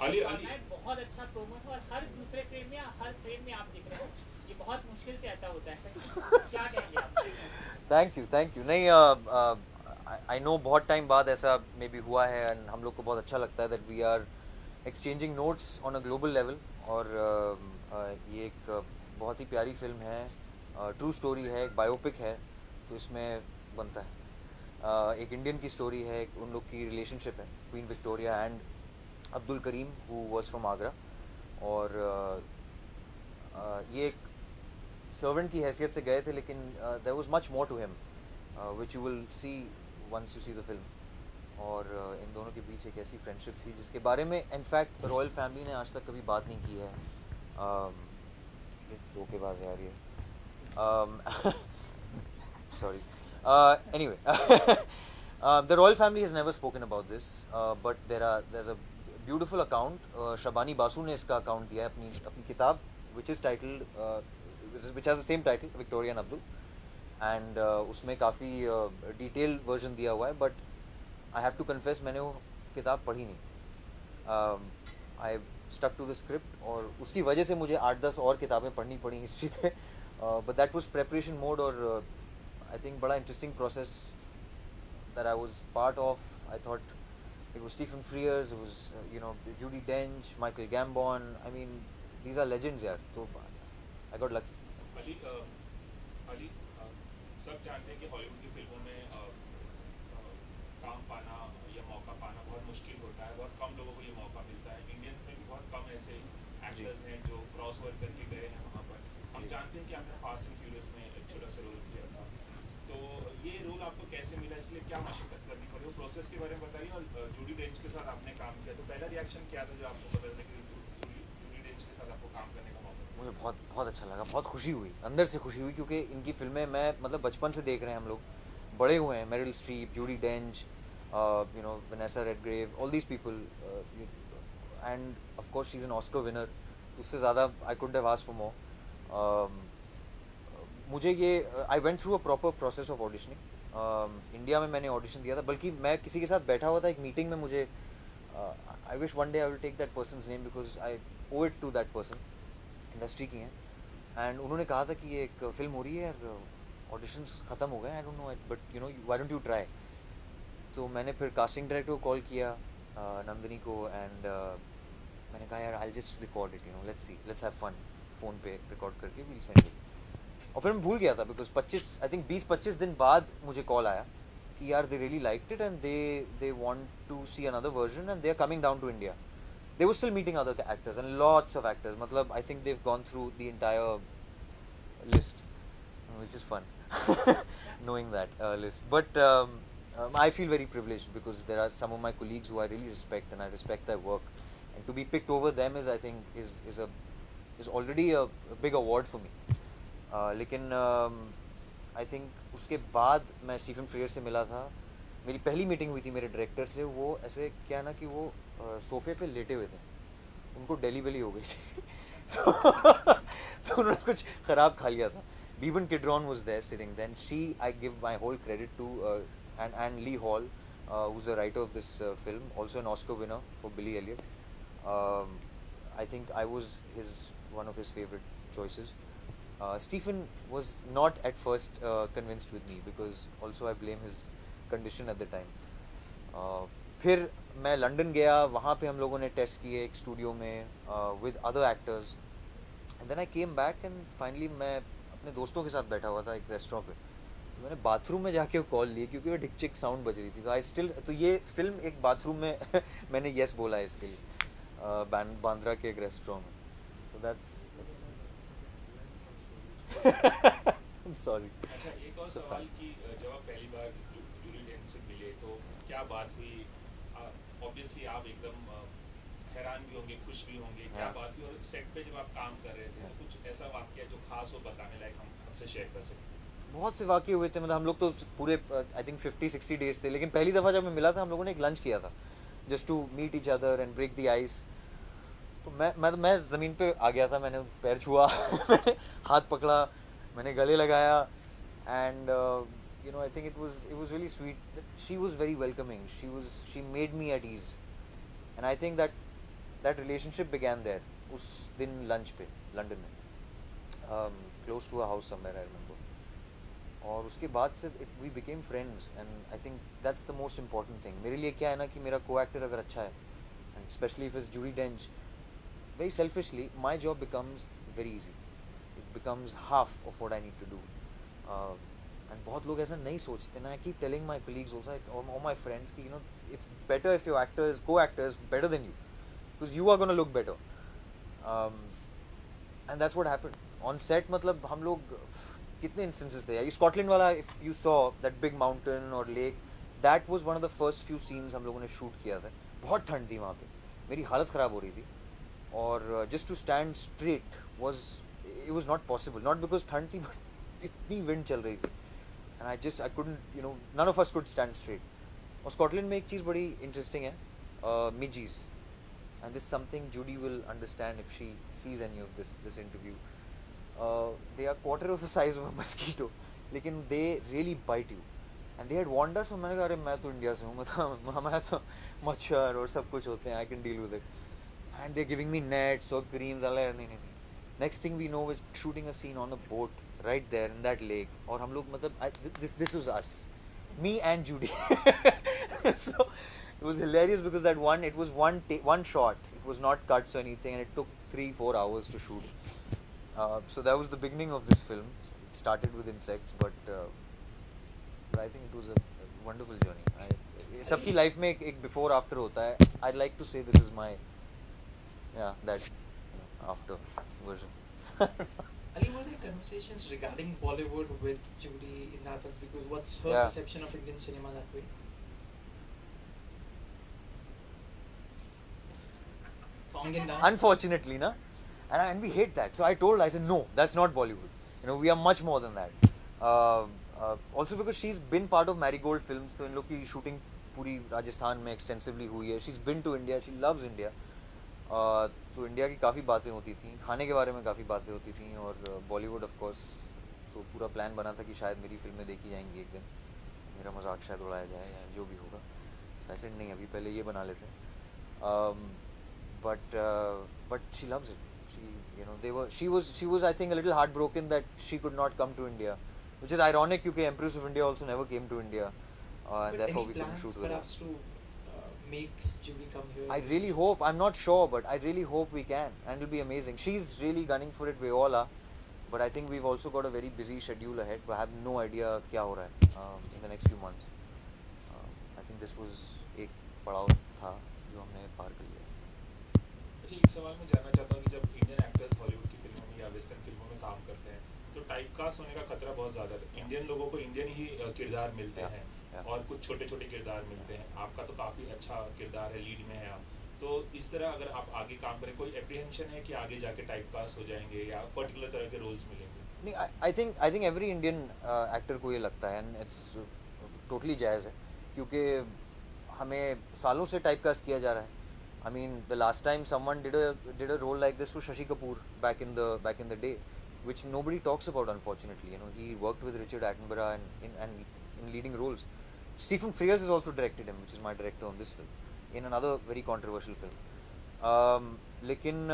अली आपका अली है बहुत अच्छा प्रोमो है और हर दूसरे फ्रेम में या हर फ्रेम में आप दिख रहे हो, ये बहुत मुश्किल से ऐसा होता है, क्या कहेंगे आप? थैंक यू नहीं आई नो बहुत टाइम बाद ऐसा मे बी हुआ है एंड हम लोग को बहुत अच्छा लगता है that we are exchanging notes on a global level और ये एक बहुत ही प्यारी फिल्म है, ट्रू स्टोरी है, एक बायोपिक है, तो इसमें बनता है। एक इंडियन की स्टोरी है, उन लोग की रिलेशनशिप है, Queen Victoria and Abdul Karim who was from Agra. और ये एक सर्वेंट की हैसियत से गए थे, लेकिन there was much more to him which you will see once you see the film. और इन दोनों के बीच एक ऐसी फ्रेंडशिप थी जिसके बारे में इनफैक्ट रॉयल फैमिली ने आज तक कभी बात नहीं की है। ये धोखेबाज है यार ये। Sorry. Anyway, the royal family has never spoken about this, but there's a beautiful account. Shabani Basu ने इसका account दिया है अपनी अपनी किताब, which is titled, which has the same title, Victoria and Abdul, and उसमें काफ़ी detailed version दिया हुआ है, but I have to confess मैंने वो किताब पढ़ी नहीं। I stuck to the script और उसकी वजह से मुझे 8-10 और किताबें पढ़नी पड़ी हिस्ट्री पे, but that was preparation mode और I think बड़ा interesting process that I was part of. I thought it was Stephen Frears, it was Judi Dench, Michael Gambon. I mean, these are legends यार, तो I got lucky. Ali Ali सब जानते हैं कि Hollywood की फिल्मों में काम पाना या मौका पाना बहुत मुश्किल होता है, बहुत कम लोगों को ये मौका मिलता है। इंडियंस में भी बहुत कम ऐसे एक्टर्स हैं जो क्रॉस ओवर करके गए हैं वहाँ पर। हम जानते हैं कि आपने फास्ट एंड फ्यूरियस में एक छोटा सा रोल किया था, तो ये रोल आपको कैसे मिला, इसलिए क्या मशक्कत करनी पड़ी, वो प्रोसेस के बारे में बताइए। और जूडी डेंच के साथ आपने काम किया, तो पहला रिएक्शन क्या था जो आपको पता था कि जूडी डेंच के साथ आपको काम करने का मौका मिला? मुझे बहुत बहुत अच्छा लगा, बहुत खुशी हुई, अंदर से खुशी हुई, क्योंकि इनकी फिल्में मैं मतलब बचपन से देख रहे हैं हम लोग, बड़े हुए हैं। Meryl Streep, Judi Dench, Vanessa Redgrave, all these people, and of course she is an Oscar winner, तो उससे ज़्यादा I couldn't have asked for more. मुझे ये I went through a proper process of auditioning. India में मैंने audition दिया था, बल्कि मैं किसी के साथ बैठा हुआ था एक मीटिंग में, मुझे I wish one day I will take that person's name because I owe it to that person, industry की हैं, एंड उन्होंने कहा था कि ये एक फ़िल्म हो रही है यार, ऑडिशंस ख़त्म हो गए, I don't know but why don't you try. तो मैंने फिर कास्टिंग डायरेक्टर को कॉल किया, नंदिनी को, एंड मैंने कहा यार I just record it, let's see, let's have fun, phone पे रिकॉर्ड करके वील सेंड इट। और फिर मैं भूल गया था बिकॉज 20-25 दिन बाद मुझे कॉल आया कि यार they really liked it and they want to see another version and they are coming down to India. They were still meeting other actors and lots of actors. Matlab, I think they've gone through the entire list, which is fun, knowing that list. But I feel very privileged because there are some of my colleagues who I really respect and I respect their work. And to be picked over them is, I think, is already a big award for me. लेकिन I think उसके बाद मैं Stephen freer से मिला था, मेरी पहली meeting हुई थी मेरे डायरेक्टर से। वो ऐसे क्या ना कि वो सोफे पे लेटे हुए थे, उनको डेली बेली हो गई थी तो उन्होंने कुछ ख़राब खा लिया था। Beeban Kidron was there sitting, then she, I give my whole credit to, and Lee Hall who's the writer of this film, also an Oscar winner for Billy Elliot. I think I was one of his favorite choices. Stephen was not at first convinced with me because also I blame his condition at the time. फिर मैं London गया, वहाँ पे हम लोगों ने test किए एक स्टूडियो में with other actors, and then I came back and finally मैं अपने दोस्तों के साथ बैठा हुआ था एक रेस्टोरेंट पे, तो मैंने बाथरूम में जाके कॉल ली क्योंकि वो डिक चिक साउंड बज रही थी, तो आई स्टिल, तो ये फिल्म एक बाथरूम में मैंने येस बोला है इसके लिए, बांद्रा के एक रेस्टोरेंट में, सो दैट्स सॉरी। अच्छा, एक और सवाल कि जब आप पहली बार जूडी डेंच से मिले तो क्या बात हुई? ऑब्वियसली आप एकदम हैरान भी होंगे, खुश भी होंगे, क्या बात हुई? और सेट पे जब आप काम कर रहे थे तो कुछ ऐसा वाकया जो खास हो बताने लायक हमसे शेयर कर सकते हैं? बहुत से वाक़ये हुए थे, मतलब हम लोग तो पूरे आई थिंक 50-60 डेज थे, लेकिन पहली दफ़ा जब मैं मिला था हम लोगों ने एक लंच किया था just to meet each other and break the ice. तो मैं ज़मीन पे आ गया था, मैंने पैर छुआ मैंने हाथ पकड़ा, मैंने गले लगाया, and I think it was really sweet that she was very welcoming, she made me at ease, and I think that that relationship began there. उस दिन lunch पे London में, close to a house somewhere I remember. और उसके बाद से we became friends, and I think that's the most important thing. मेरे लिए क्या है ना कि मेरा co-actor अगर अच्छा है, and especially if it's Judi Dench, very selfishly my job becomes very easy. It becomes half of what I need to do. And बहुत लोग ऐसा नहीं सोचते ना. I keep telling my colleagues also, or my friends कि it's better if your co-actor is better than you, because you are going to look better. And that's what happened on set. मतलब हम लोग कितने instances थे यार. Scotland वाला, if you saw that big mountain or lake, that was one of the first few scenes हम लोगों ने shoot किया था. बहुत ठंड थी वहाँ पे, मेरी हालत ख़राब हो रही थी, और just to stand straight was not possible. Not because ठंड थी, but इतनी wind चल रही थी, and I couldn't, none of us could stand straight. और स्कॉटलैंड में एक चीज़ बड़ी इंटरेस्टिंग है, midges, and this is something Judy will understand if she sees any of this interview. They are quarter of the size of a mosquito, लेकिन they really bite you. And they had warned us, मैंने कहा अरे मैं तो India से हूँ, मतलब हमारे तो मच्छर और सब कुछ होते हैं, I can deal with it. And they're giving me nets or creams. नहीं. Next thing we know, we're shooting a scene on a boat right there in that lake, और हम लोग मतलब this was us, me and Judy. So it was hilarious because it was one shot. It was not cuts or anything, and it took 3-4 hours to shoot. So that was the beginning of this film. It started with insects, but I think it was a wonderful journey. सबकी life में एक before after होता है. I'd like to say this is my that after version. Ali, what are the conversations regarding Bollywood with Judy in that sense? Because what's her perception of Indian cinema that way? Song and dance. Unfortunately, na, and we hate that. So I said no, that's not Bollywood. We are much more than that. Also because she's been part of Marigold Films, तो इन लोग की shooting पूरी राजस्थान में extensively हुई है. She's been to India. She loves India. तो India की काफ़ी बातें होती थी, खाने के बारे में काफ़ी बातें होती थी, और बॉलीवुड ऑफ कोर्स. तो पूरा प्लान बना था कि शायद मेरी फिल्में देखी जाएंगी एक दिन, मेरा मजाक शायद उड़ाया जाए या जो भी होगा. ऐसे नहीं, अभी पहले ये बना लेते हैं. But she loves it. She was I think a little heartbroken that she could not come to India, which is ironic because Empress of India also never came to India, and therefore we couldn't shoot with her. To make Judy come here? I really hope. I'm not sure, but I really hope we can, and it'll be amazing. She's really gunning for it. We all are, but I think we've also got a very busy schedule ahead. But I have no idea क्या हो रहा है in the next few months. I think this was एक पड़ाव था जो हमने पार कर लिया. अच्छा, एक सवाल मैं जानना चाहता हूँ कि जब इंडियन एक्टर्स हॉलीवुड की फिल्मों में या वेस्टर्न फिल्मों में काम करते हैं, तो टाइपकास्ट होने का खतरा बहुत ज़्यादा है. इंडियन लोगों को इंडियन ही किरदार मिलते हैं, और कुछ छोटे छोटे किरदार मिलते हैं. आपका तो काफ़ी अच्छा किरदार है, लीड में है आप. तो इस तरह अगर आप आगे काम करें, कोई एप्रीहेंशन है कि आगे जाके टाइपकास्ट हो जाएंगे या पर्टिकुलर तरह के रोल्स मिलेंगे? नहीं, I think every Indian actor को ये लगता है, एंड इट्स टोटली जायज़ है, क्योंकि हमें सालों से टाइपकास्ट किया जा रहा है. I mean, the last time someone did a role like this was Shashi Kapoor back in the day, which nobody talks about, unfortunately. He worked with Richard Attenborough and in leading roles. Stephen Frears has also directed him, which is my director on this film, in another very controversial film. लेकिन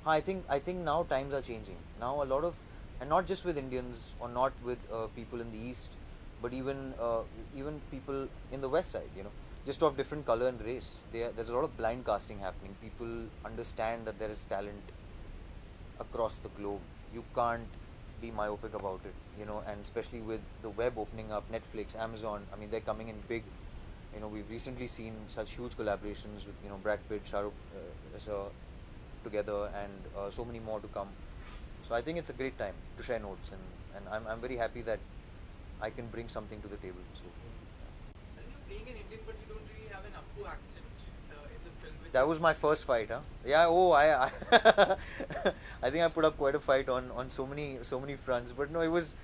I think now times are changing. Now a lot of, and not just with Indians or not with people in the East, but even people in the West side, just of different color and race. There's a lot of blind casting happening. People understand that there is talent across the globe. You can't be myopic about it, and especially with the web opening up, Netflix, Amazon, I mean, they're coming in big. We've recently seen such huge collaborations with, Brad Pitt, Shah Rukh together, and so many more to come. So I think it's a great time to share notes, and I'm very happy that I can bring something to the table. So. Being an Indian, but you don't really have an Appu accent in the film. That was my first fight, huh? Yeah. Oh, I think I put up quite a fight on so many fronts. But no, it was.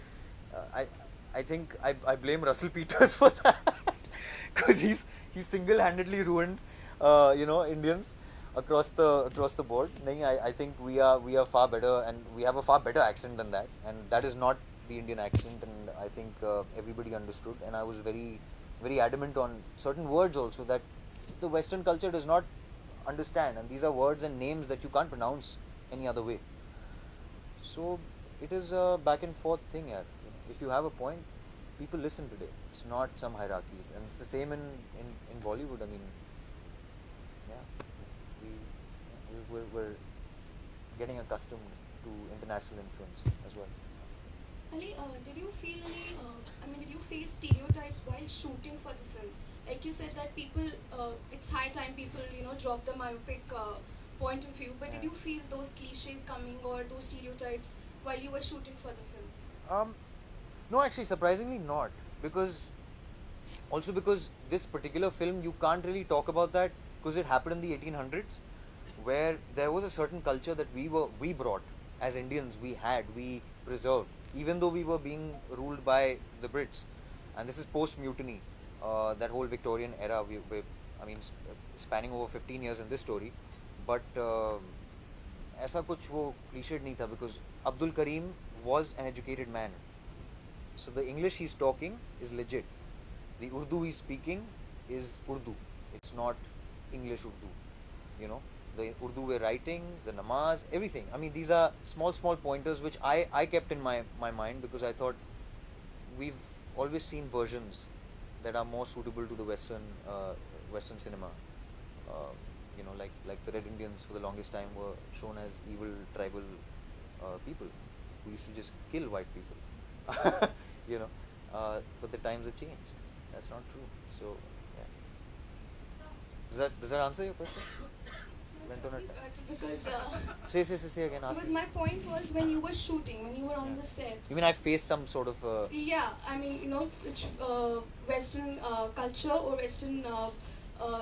I think I blame Russell Peters for that, because he single-handedly ruined, Indians across the board. I think we are far better, and we have a far better accent than that, and that is not the Indian accent, and I think everybody understood, and I was very adamant on certain words also, that the Western culture does not understand, and these are words and names that you can't pronounce any other way. So it is a back and forth thing, yaar. If you have a point, people listen today. It's not some hierarchy, and it's the same in Bollywood. I mean, yeah, we're getting accustomed to international influence as well. Ali, did you feel any? Did you face stereotypes while shooting for the film? Like you said that people, it's high time people, drop the myopic point of view. But did you feel those cliches coming or those stereotypes while you were shooting for the film? No, actually, surprisingly not, because this particular film you can't really talk about that because it happened in the 1800s, where there was a certain culture that we brought as Indians, we preserved, even though we were being ruled by the Brits, and this is post mutiny, that whole Victorian era. Spanning over 15 years in this story, but ऐसा कुछ वो cliched नहीं था, because Abdul Karim was an educated man. So the English he's talking is legit. The Urdu he's speaking is Urdu. It's not English Urdu. The Urdu we're writing, the namaz, everything. I mean, these are small pointers which I kept in my mind, because I thought we've always seen versions that are more suitable to the Western cinema. Like the Red Indians for the longest time were shown as evil tribal people who used to just kill white people. But the times have changed. That's not true. So yeah. Does that answer your question? Went on a Because say again. Ask because me. my point was when you were shooting, when you were on the set. You mean I faced some sort of? Yeah, which Western culture or Western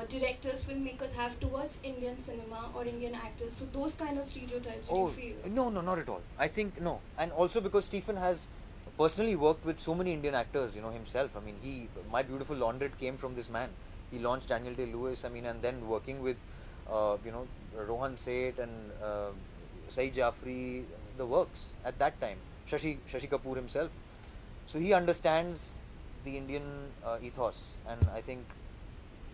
directors, filmmakers have towards Indian cinema or Indian actors. So those kind of stereotypes, do you feel? No, not at all. I think no, and also because Stephen has personally worked with so many Indian actors, himself. I mean, My Beautiful Laundrette came from this man. He launched Daniel Day-Lewis. And then working with, Rohan Seth and Saeed Jaffrey, the works at that time. Shashi Kapoor himself. So he understands the Indian ethos, and I think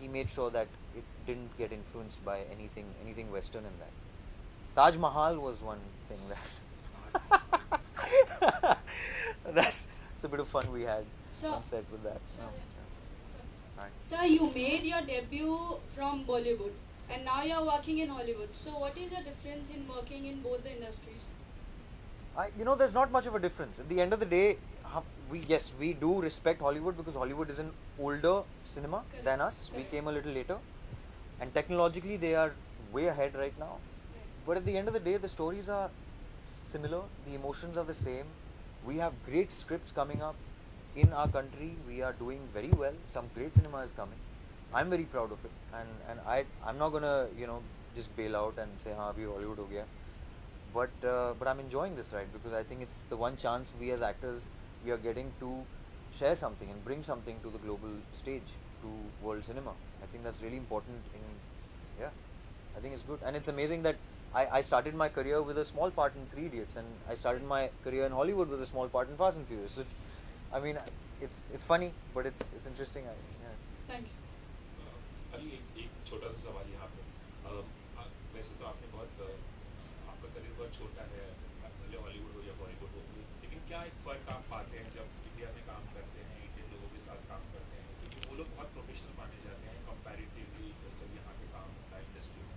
he made sure that it didn't get influenced by anything Western in that. Taj Mahal was one thing that that's a bit of fun we had on set with that. Sir, you made your debut from Bollywood and now you're working in Hollywood. So what is the difference in working in both the industries? There's not much of a difference. At the end of the day, we do respect Hollywood, because Hollywood is an older cinema than us. We came a little later, and technologically they are way ahead right now. But at the end of the day, the stories are similar, the emotions are the same. We have great scripts coming up in our country. We are doing very well. Some great cinema is coming. I'm very proud of it, and I'm not gonna just bail out and say हाँ अभी Hollywood हो गया. But I'm enjoying this ride, because I think it's the one chance we as actors we are getting to share something and bring something to the global stage, to world cinema. I think that's really important. I think it's good, and it's amazing that I started my career with a small part in 3 Idiots, and I started my career in Hollywood with a small part in Fast and Furious. So it's funny, but it's interesting. Thank you. Ali एक छोटा सा सवाल यहाँ पे वैसे तो आपने आपका करियर बहुत छोटा है, भले हॉलीवुड हो या बॉलीवुड हो, लेकिन क्या एक फ़र्क आप पाते हैं जब इंडिया में काम करते हैं, इंडियन लोगों के साथ काम करते हैं, क्योंकि वो लोग बहुत प्रोफेशनल माने जाते हैं कंपैरेटिवली जब यहाँ पे काम होता है इंडस्ट्री में?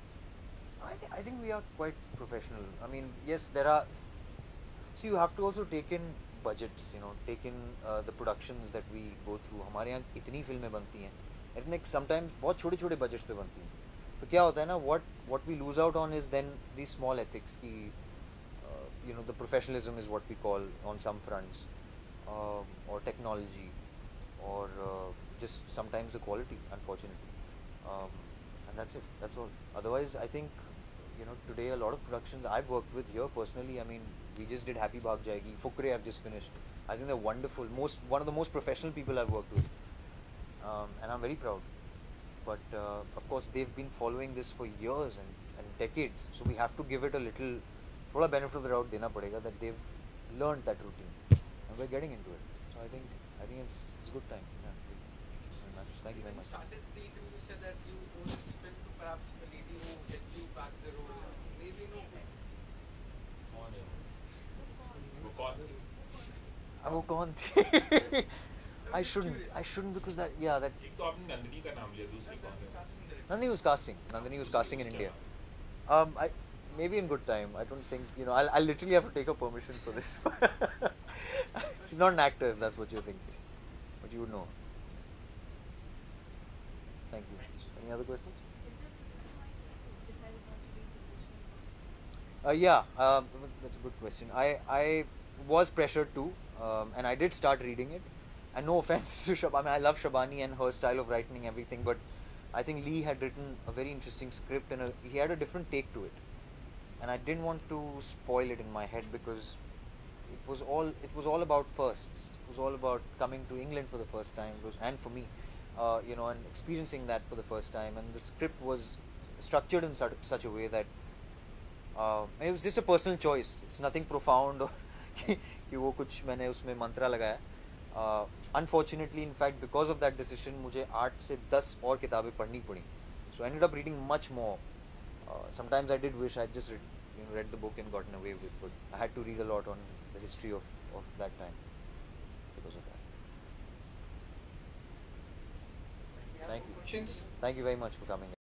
I think we are quite professional. I mean, yes, there are. See, you have to also take in budgets. Take in the productions that we go through. हमारे यहाँ इतनी फिल्में बनती हैं, sometimes बहुत छोटे budgets पे बनती हैं. तो क्या होता है ना, what we lose out on is then these small ethics की, the professionalism is what we call on some fronts, or technology, or just sometimes the quality, unfortunately, and that's it. That's all. Otherwise, I think today a lot of productions I've worked with here personally. I mean, we just did Happy Bhag Jayegi, Fukre I've just finished. I think they're wonderful. One of the most professional people I've worked with, and I'm very proud. But of course, they've been following this for years and decades. So we have to give it a little, thoda benefit of the doubt dena padega, that they've learned that routine, and we're getting into it. So I think it's good time. Yeah. much. Thank you very When you much. started the interview, you said that you owe this film to perhaps the lady who let you back the role. Maybe no. कौन है वो कौन थी? वो कौन थी? I shouldn't because that एक तो आपने नंदिनी का नाम लिया, दूसरी कौन है? Nandini was casting in India. Maybe in good time. I don't think, I'll literally have to take her permission for this. She's not an actor, if that's what you're thinking. But you would know. Thank you. Any other questions? That's a good question. I was pressured to, and I did start reading it. And no offense to Shabani, I love Shabani and her style of writing, everything, but I think Lee had written a very interesting script and he had a different take to it. And I didn't want to spoil it in my head because it was all about firsts. It was all about coming to England for the first time, and for me, and experiencing that for the first time. And the script was structured in such a way that it was just a personal choice. It's nothing profound or कि वो कुछ मैंने उसमें मंत्रा लगाया. Unfortunately, in fact, because of that decision, मुझे 8 से 10 और किताबें पढ़नी पड़ी. So I ended up reading much more. Sometimes I did wish I just read the book and gotten away with it, but I had to read a lot on the history of that time because of that. Thank you. Questions? Thank you very much for coming.